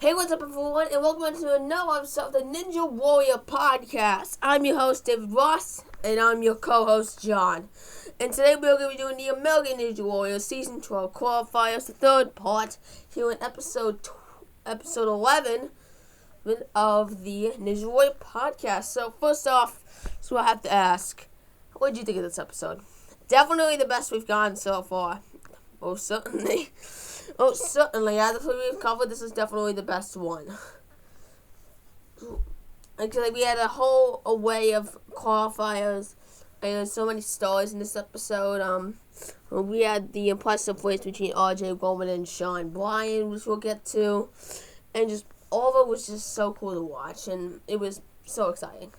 Hey, what's up, everyone, and welcome to another episode of the Ninja Warrior Podcast. I'm your host, David Ross, and I'm your co-host, John. And today we're going to be doing the American Ninja Warrior Season 12 qualifiers, the third part, here in episode 11 of the Ninja Warrior Podcast. So, first off, I have to ask, what did you think of this episode? Definitely the best we've gotten so far. Most certainly. Out of the three we've covered, this is definitely the best one. Like, we had a whole array of qualifiers, and so many stars in this episode. We had the impressive race between RJ Roman and Sean Bryan, which we'll get to, and just all of it was just so cool to watch, and it was so exciting.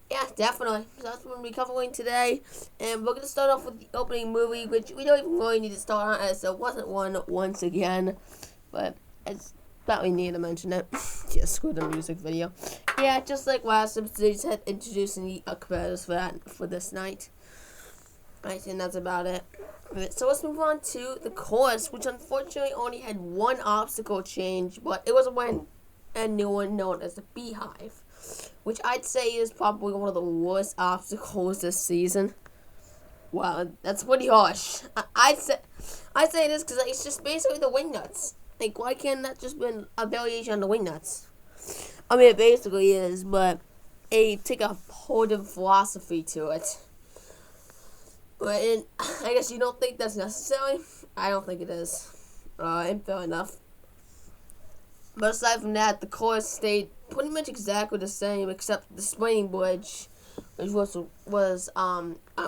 Yeah, definitely. So that's what we're going to be covering today. And we're going to start off with the opening movie, which we don't even really need to start on, as there wasn't one once again. But I thought we needed to mention it. Yeah, screw the music video. Yeah, just like last episode, they just had introducing the competitors for this night. I think that's about it. So let's move on to the course, which unfortunately only had one obstacle change, but it was a new one known as the Beehive, which I'd say is probably one of the worst obstacles this season. Wow, that's pretty harsh. I'd say this because it's just basically the wing nuts. Like, why can't that just been a variation on the wing nuts? I mean, it basically is, but they take a whole different philosophy to it. But I guess you don't think that's necessary? I don't think it is. Fair enough. But aside from that, the course stayed pretty much exactly the same, except the spring bridge, which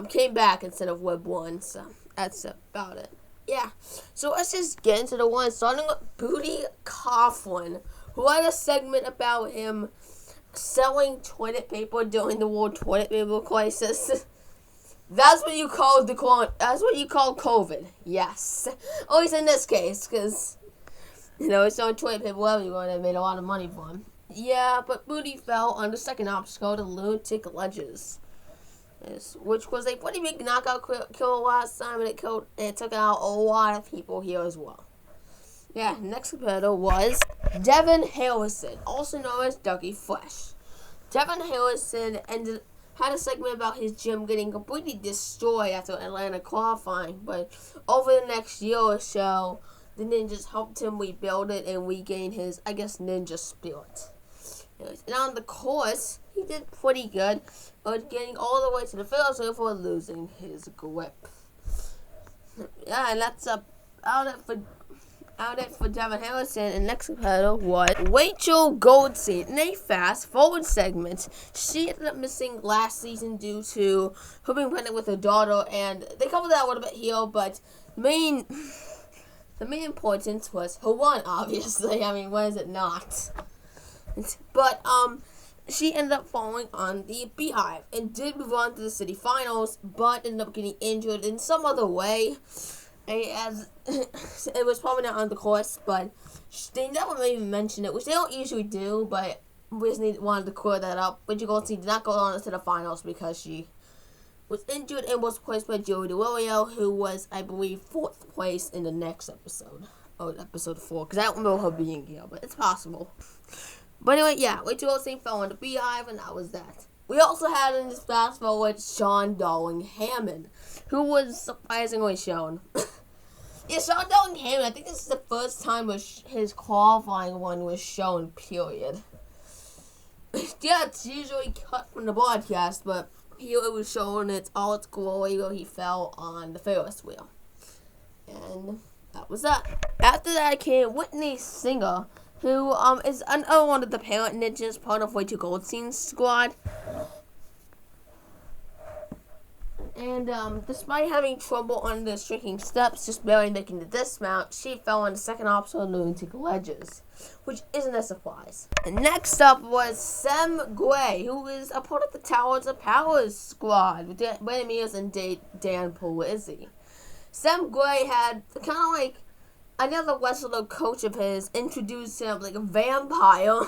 came back instead of Web 1, so that's about it. Yeah, so let's just get into the one, starting with Booty Coughlin, who had a segment about him selling toilet paper during the world toilet paper crisis. That's what you call COVID, yes. At least in this case, because it's on toilet paper everywhere, and they made a lot of money for him. Yeah, but Booty fell on the second obstacle, the lunatic ledges, which was a pretty big knockout kill last time, and it took out a lot of people here as well. Yeah, next competitor was Devin Harrison, also known as Dougie Fresh. Devin Harrison had a segment about his gym getting completely destroyed after Atlanta qualifying, but over the next year or so, the ninjas helped him rebuild it and regain his, ninja spirit. And on the course, he did pretty good, but getting all the way to the finish line before losing his grip. Yeah, and that's out it for Devin Harrison. And next competitor was Rachel Goldstein. In a fast-forward segment, she ended up missing last season due to her being pregnant with her daughter, and they covered that a little bit here, but the main importance was her run, obviously. I mean, why is it not? But, she ended up falling on the Beehive and did move on to the city finals, but ended up getting injured in some other way. As it was probably not on the course, but they never even mentioned it, which they don't usually do, but we just wanted to clear that up. Rachel Goldstein did not go on to the finals because she was injured and was replaced by Joey DeLorio, who was, I believe, 4th place in the next episode. Oh, episode 4, because I don't remember her being here, but it's possible. But anyway, yeah, Rachel Goldstein fell on the Beehive, and that was that. We also had in this fast forward Sean Darling Hammond, who was surprisingly shown. Yeah, Sean Darling Hammond, I think this is the first time his qualifying one was shown, period. Yeah, it's usually cut from the broadcast, but here it was shown all its glory where he fell on the Ferris wheel. And that was that. After that came Whitney Singer, who is another one of the parent ninjas, part of Rachel Goldstein's squad. And despite having trouble on the shrinking steps, just barely making the dismount, she fell on the second obstacle, lunatic ledges, which isn't a surprise. And next up was Sam Gray, who is a part of the Towers of Power squad with Brandon Mears and Dan Polizzi. Sam Gray had kind of like another wrestler coach of his introduced him like a vampire.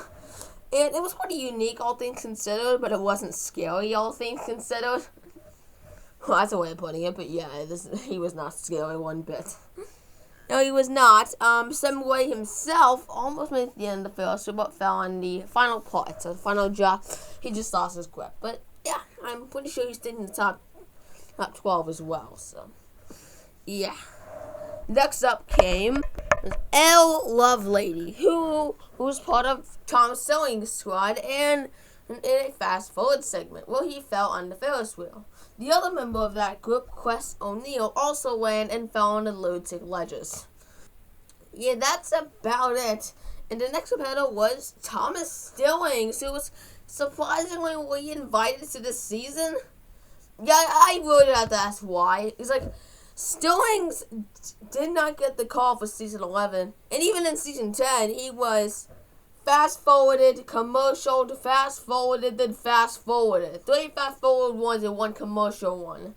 And it was pretty unique, all things considered, but it wasn't scary, all things considered. Well, that's a way of putting it, but yeah, he was not scary one bit. No, he was not. Semway himself almost made it to the end of the first, but fell on the final part, so the final drop. He just lost his grip. But yeah, I'm pretty sure he stayed in the top 12 as well. So yeah. Next up came Elle Lovelady, who was part of Thomas Stelling's squad and in a fast forward segment. Well, he fell on the Ferris wheel. The other member of that group, Quest O'Neill, also landed and fell on the lunatic ledges. Yeah, that's about it. And the next competitor was Thomas Stillings, who was surprisingly invited to this season. Yeah, I really have to ask why. It's like, Stillings did not get the call for season 11, and even in season 10, he was fast-forwarded, commercial, fast-forwarded, then fast-forwarded. 3 fast-forward ones and 1 commercial one,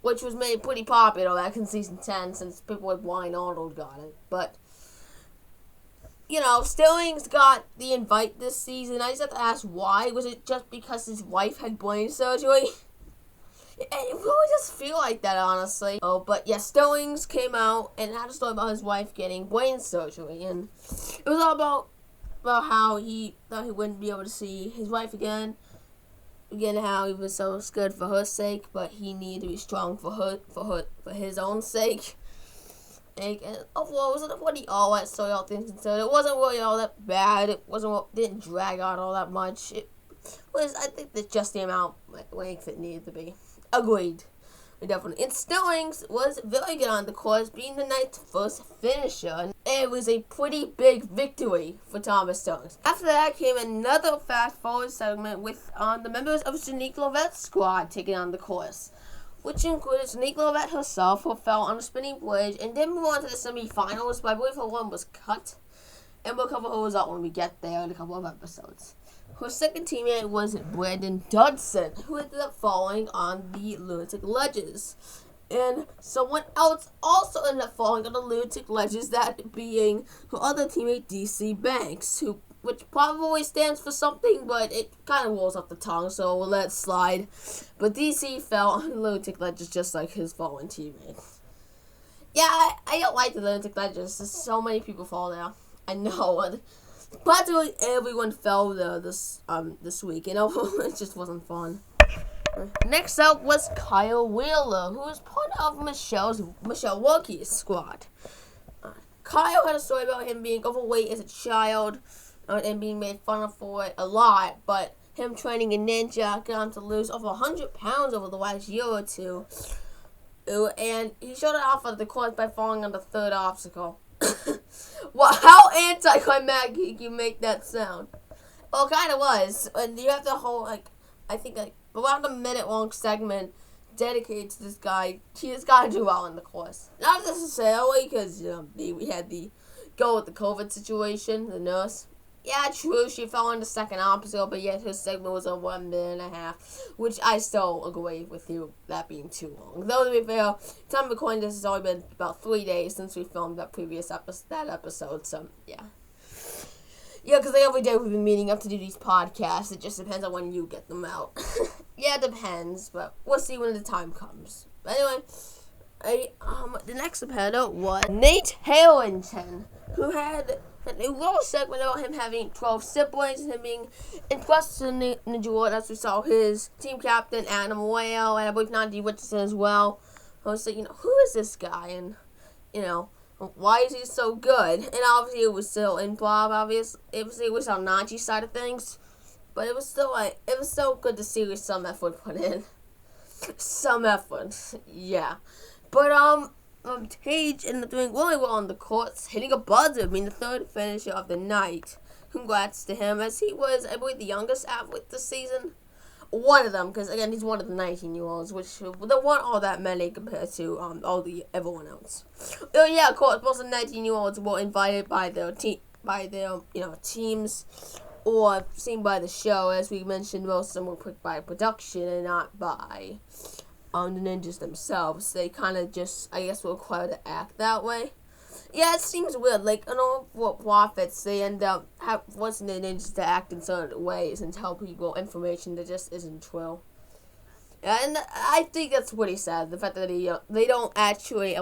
which was made pretty popular back in season 10 since people like Wayne Arnold got it. But, you know, Stillings got the invite this season. I just have to ask why. Was it just because his wife had brain surgery? It really just feel like that, honestly. Oh, but yeah, Stillings came out and had a story about his wife getting brain surgery, and it was all about how he thought he wouldn't be able to see his wife again. Again, how he was so scared for her sake, but he needed to be strong for his own sake. And overall, it wasn't really all that story, all things considered. It wasn't really all that bad. It didn't drag out all that much. It was, I think, that's just the amount length it needed to be. Agreed. Definitely. And Stillings was very good on the course, being the night's first finisher. And it was a pretty big victory for Thomas Stillings. After that came another fast-forward segment with the members of Janique Lovette's squad taking on the course, which included Janique Lovette herself, who fell on a spinning bridge and didn't move on to the semifinals, but I believe her one was cut. And we'll cover her result when we get there in a couple of episodes. Her second teammate was Brandon Dodson, who ended up falling on the lunatic ledges. And someone else also ended up falling on the lunatic ledges, that being her other teammate, DC Banks, which probably stands for something, but it kind of rolls off the tongue, so we'll let it slide. But DC fell on the lunatic ledges just like his fallen teammate. Yeah, I don't like the lunatic ledges. There's so many people fall there. I know. Practically everyone fell there this week, and it just wasn't fun. Next up was Kyle Wheeler, who was part of Michelle Wilkie's squad. Kyle had a story about him being overweight as a child and being made fun of for it a lot, but him training a ninja got him to lose over 100 pounds over the last year or two. And he showed it off at the course by falling on the third obstacle. Well, how anticlimactic you make that sound? Well, it kind of was. And you have the whole, I think, around a minute-long segment dedicated to this guy. He just got to do well in the course. Not necessarily because, we had the go with the COVID situation, the nurse. Yeah, true, she fell on the second obstacle, but yet her segment was over 1.5 minutes, which I still agree with you, that being too long. Though, to be fair, time of recording this has only been about 3 days since we filmed that previous episode, so, yeah. Yeah, because every day we've been meeting up to do these podcasts. It just depends on when you get them out. Yeah, it depends, but we'll see when the time comes. But anyway, the next competitor was Nate Harrington, who had a little segment about him having 12 siblings and him being impressed in the Ninja World, as we saw his team captain, Adam Whale, and I believe Nandi Richardson as well. I was like, who is this guy? And, why is he so good? And obviously it was still improv, obviously. It was on Naji's side of things. But it was still good to see some effort put in. Some effort, yeah. But, Tage ended up doing really well on the courts, hitting a buzzer, being the third finisher of the night. Congrats to him, as he was, I believe, the youngest athlete this season. One of them, because, again, he's one of the 19-year-olds, which there weren't all that many compared to everyone else. Yeah, of course, most of the 19-year-olds were invited by their teams, or seen by the show. As we mentioned, most of them were picked by production and not by the ninjas themselves. They kind of just, I guess, were required to act that way. Yeah, it seems weird. Like, what profits, they end up forcing the ninjas to act in certain ways and tell people information that just isn't true. Yeah, and I think that's what he said. The fact that they don't actually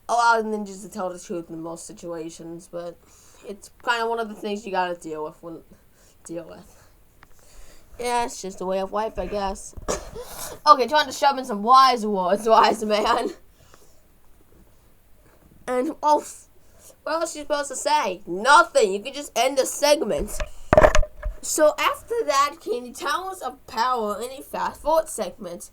allow ninjas to tell the truth in most situations, but it's kind of one of the things you gotta deal with. Yeah, it's just a way of life, I guess. Okay, trying to shove in some wise words, wise man. And, what else are you supposed to say? Nothing. You can just end the segment. So after that came the Towers of Power in a fast forward segment.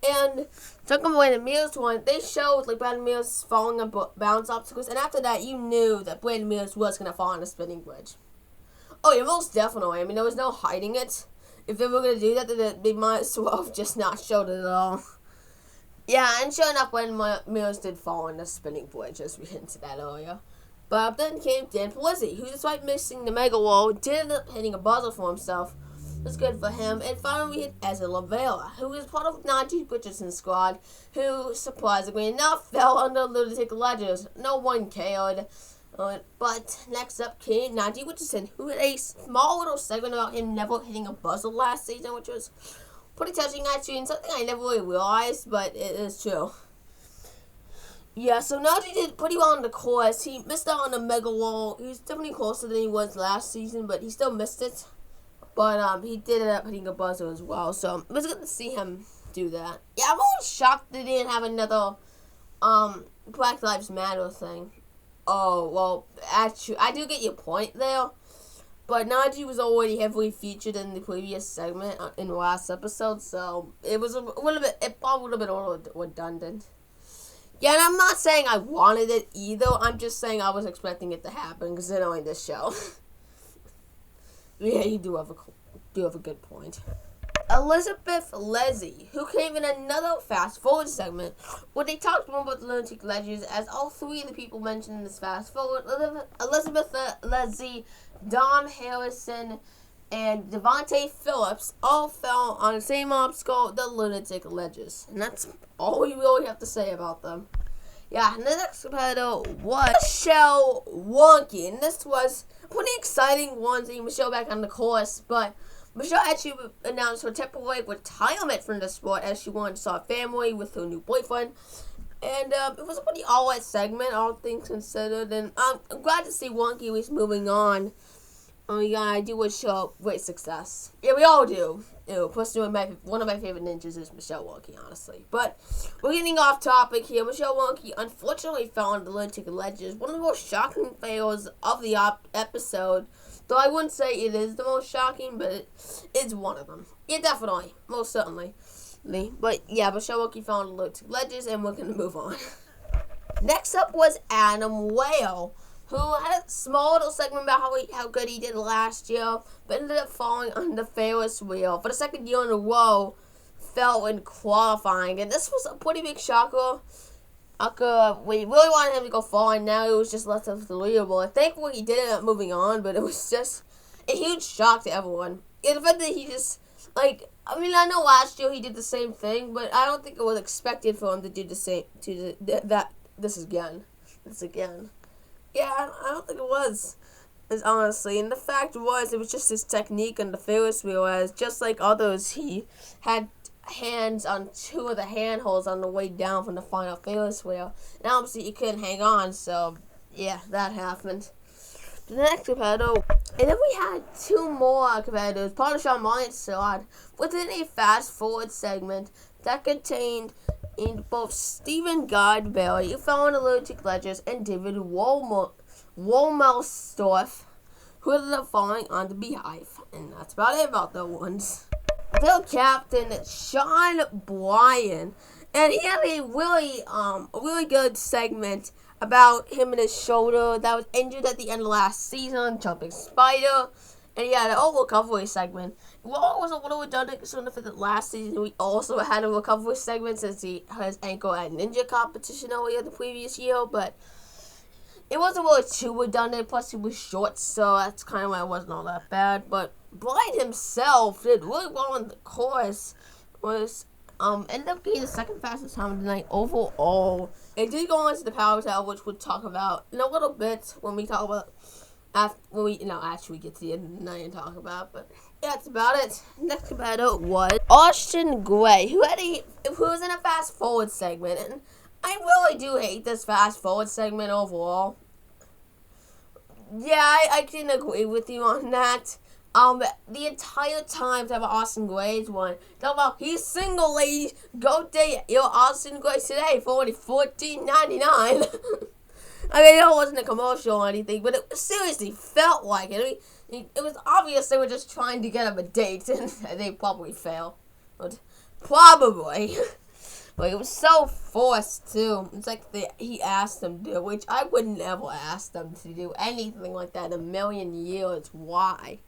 And talking about the Mills one, they showed like Brandon Mills falling on bounce obstacles, and after that you knew that Brandon Mills was gonna fall on a spinning bridge. Oh yeah, most definitely. I mean, there was no hiding it. If they were gonna do that, then they might as well have just not showed it at all. Yeah, and sure enough, Brandon Mills did fall on the spinning bridge, as we hinted at earlier. But then came Dan Pelizzi, who, despite missing the Mega Wall, did end up hitting a buzzer for himself. It was good for him. And finally, we hit Ezra Lavella, who was part of Najee Richardson's squad, who, surprisingly enough, fell under Lunatic Ledgers. No one cared. But next up came Najee Richardson, who had a small little segment about him never hitting a buzzer last season, which was pretty touching, actually, and something I never really realized, but it is true. Yeah, so Najee did pretty well on the course. He missed out on the Mega Wall. He was definitely closer than he was last season, but he still missed it. But he did end up hitting a buzzer as well, so it was good to see him do that. Yeah, I'm always shocked they didn't have another Black Lives Matter thing. Oh, well, actually, I do get your point there. But Najee was already heavily featured in the previous segment in the last episode, so it was it probably would have been a little redundant. Yeah, and I'm not saying I wanted it either. I'm just saying I was expecting it to happen, considering this show. Yeah, you do have a good point. Elizabeth Leslie, who came in another fast forward segment where they talked more about the Lunatic Ledgers, as all three of the people mentioned in this fast forward, Elizabeth Leslie, Dom Harrison, and Devontae Phillips, all fell on the same obstacle, the Lunatic Ledgers. And that's all we really have to say about them. Yeah, and the next competitor was Michelle Wonky, and this was pretty exciting one, seeing Michelle back on the course, but Michelle actually announced her temporary retirement from the sport as she wanted to start a family with her new boyfriend. And it was a pretty all-out segment, all things considered, and I'm glad to see Wonky was moving on. Oh yeah, I do wish her great success. Yeah, we all do. Personally, one of my favorite ninjas is Michelle Wonky, honestly. But we're getting off topic here. Michelle Wonky unfortunately fell on the Lunatic Ledgers. One of the most shocking fails of the episode. Though I wouldn't say it is the most shocking, but it's one of them. Yeah, definitely. Most certainly. But yeah, Michelle Wonky fell on the Lunatic Ledgers, and we're going to move on. Next up was Adam Whale, who had a small little segment about how good he did last year, but ended up falling on the Ferris wheel for the second year in a row, fell in qualifying, and this was a pretty big shocker. We really wanted him to go far, and now it was just left of the leaderboard. Thankfully, he did end up moving on, but it was just a huge shock to everyone. And the fact that he just, I know last year he did the same thing, but I don't think it was expected for him to do the same, this again. Yeah, I don't think it was, honestly. And the fact was, it was just his technique on the Ferris wheel, as just like others, he had hands on two of the handholds on the way down from the final Ferris wheel. And obviously, he couldn't hang on, so yeah, that happened. The next competitor, and then we had two more competitors, part of Sean Martin's squad, within a fast forward segment that contained in both Stephen Godberry, who fell on the Lunatic Ledgers, and David Wolmerstorff, who ended up falling on the Beehive. And that's about it about the ones. Their captain, Sean Bryan, and he had a really good segment about him and his shoulder that was injured at the end of last season, jumping spider. And he had an recovery segment. Well, it was a little redundant considering the fact that last season we also had a recovery segment since he had his ankle at ninja competition earlier the previous year, but it wasn't really too redundant, plus he was short, so that's kind of why it wasn't all that bad. But Bryan himself did really well on the course, ended up getting the second fastest time of the night overall. It did go on to the power tower, which we'll talk about in a little bit when we talk about after we get to the end of the night and talk about, but yeah, that's about it. Next competitor was Austin Gray, who was in a fast forward segment, and I really do hate this fast forward segment overall. Yeah, I can agree with you on that. The entire time that Austin Graves won, talk about he's single, ladies. Go date your Austin Graves today for only $14.99. I mean, it wasn't a commercial or anything, but it seriously felt like it. I mean, it was obvious they were just trying to get him a date, and they probably failed. But probably. But it was so forced, too. It's like he asked them to, which I would never ask them to do anything like that in a million years. Why?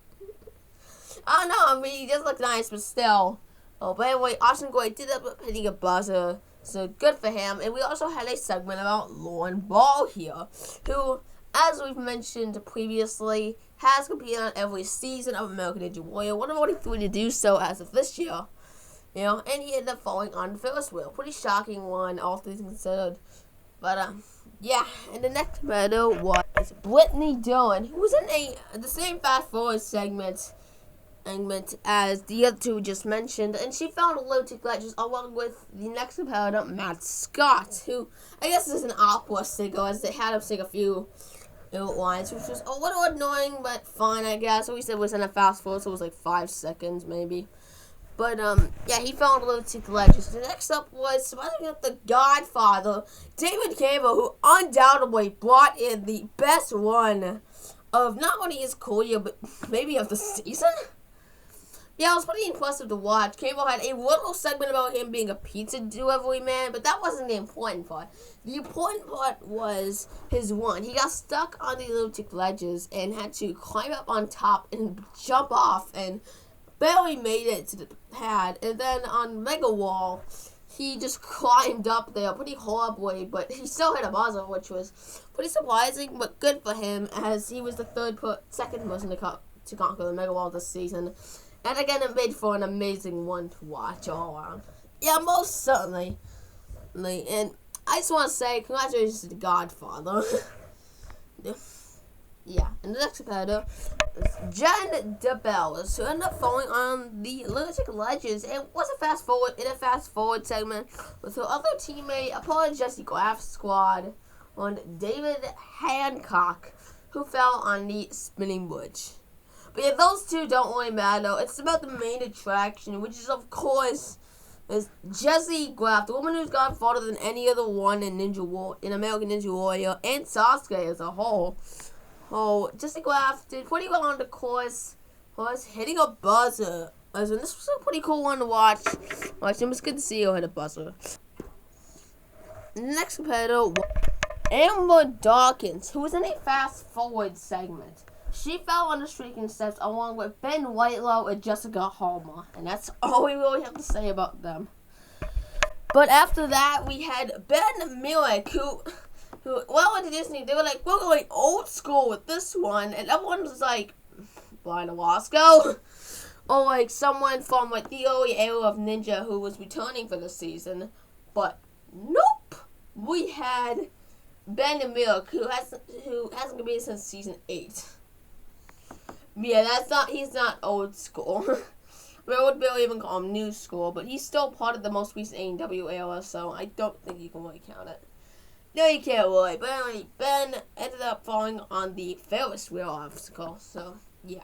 I don't know. I mean, he does look nice, but still. Oh, by the way, Austin Graves did end up hitting a buzzer, so good for him. And we also had a segment about Lauren Ball here, who, as we've mentioned previously, has competed on every season of American Ninja Warrior. One of only 3 to do so as of this year. You know, and he ended up falling on Ferris wheel. Pretty shocking one, all things considered. But, yeah. And the next battle was Brittany Dillon, who was in the same fast forward segment as the other two just mentioned, and she found a low to glitches along with the next competitor, Matt Scott, who I guess is an opera singer, as they had him sing a few lines, which was a little annoying, but fine, I guess. At least it was in a fast forward, so it was like 5 seconds, maybe. But, yeah, he found a low to glitches. The next up was, surprisingly enough, the Godfather, David Campbell, who undoubtedly brought in the best one of not only his career, but maybe of the season. Yeah, it was pretty impressive to watch. Cable had a little segment about him being a pizza delivery man, but that wasn't the important part. The important part was his one. He got stuck on the elliptic ledges and had to climb up on top and jump off and barely made it to the pad. And then on Mega Wall, he just climbed up there pretty horribly, but he still hit a buzzer, which was pretty surprising, but good for him, as he was the second person to conquer the Mega Wall this season. And again, it made for an amazing one to watch all around. Yeah, most certainly. And I just want to say congratulations to the Godfather. Yeah, and the next competitor is Jen DeBellis, who ended up falling on the lunatic ledges. It was a fast forward segment with her other teammate, a part of Jesse Graff's squad, on David Hancock, who fell on the spinning bridge. But yeah, those two don't really matter. It's about the main attraction, which is, of course, is Jessie Graff, the woman who's gone farther than any other one in American Ninja Warrior, and Sasuke as a whole. Oh, Jessie Graff did pretty well on the course, was hitting a buzzer. And this was a pretty cool one to watch. It was good to see her hit a buzzer. Next competitor was Amber Dawkins, who was in a fast forward segment. She fell on the streaking steps along with Ben Whitelow and Jessica Homer. And that's all we really have to say about them. But after that, we had Ben Milic, who well, into Disney, they were like, we're going old school with this one. And everyone was like, Brian Owasco. Or like someone from like the early era of Ninja who was returning for the season. But nope. We had Ben Milic, who hasn't competed since season 8. Yeah, he's not old school. We would barely even call him new school, but he's still part of the most recent AEW era, so I don't think you can really count it. No, you can't really. But anyway, Ben ended up falling on the Ferris wheel obstacle, so yeah.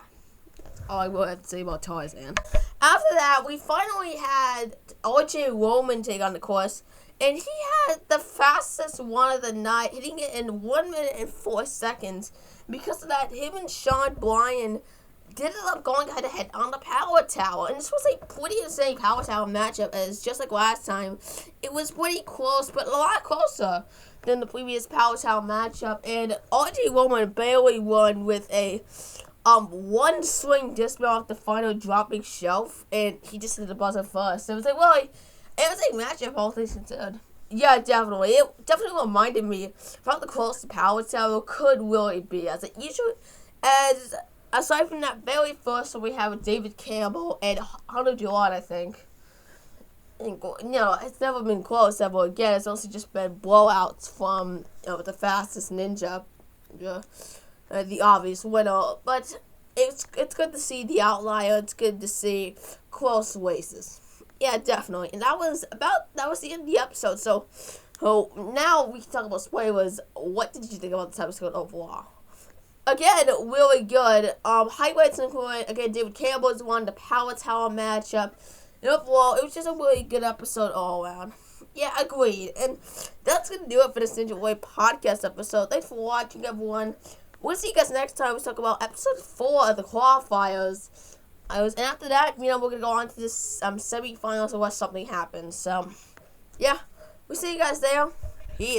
That's all I will have to say about Tarzan. After that, we finally had RJ Roman take on the course, and he had the fastest one of the night, hitting it in 1 minute and 4 seconds. Because of that, him and Sean Bryan did end up going head-to-head on the Power Tower. And this was a pretty insane Power Tower matchup, as just like last time, it was pretty close, but a lot closer than the previous Power Tower matchup. And RJ Roman barely won with a one swing dismount off the final dropping shelf, and he just hit the buzzer first. So it was like, well, it was a matchup, all things considered. Yeah, definitely. It definitely reminded me of how the close the Power Tower could really be. Aside from that very first one we have with David Campbell and Hunter July, I think. And, it's never been close ever again. It's also just been blowouts from the fastest ninja, the obvious winner. But it's good to see the outlier. It's good to see close races. Yeah, definitely. And that was the end of the episode. So, So now we can talk about spoilers. What did you think about this episode overall? Again, really good. Highlights include, again, David Campbell's won the Power Tower matchup. And overall, it was just a really good episode all around. Yeah, agreed. And that's going to do it for the Ninja Way podcast episode. Thanks for watching, everyone. We'll see you guys next time. We talk about episode 4 of the qualifiers. And after that, we're going to go on to this semifinals unless something happens. So, yeah. We'll see you guys there. Peace.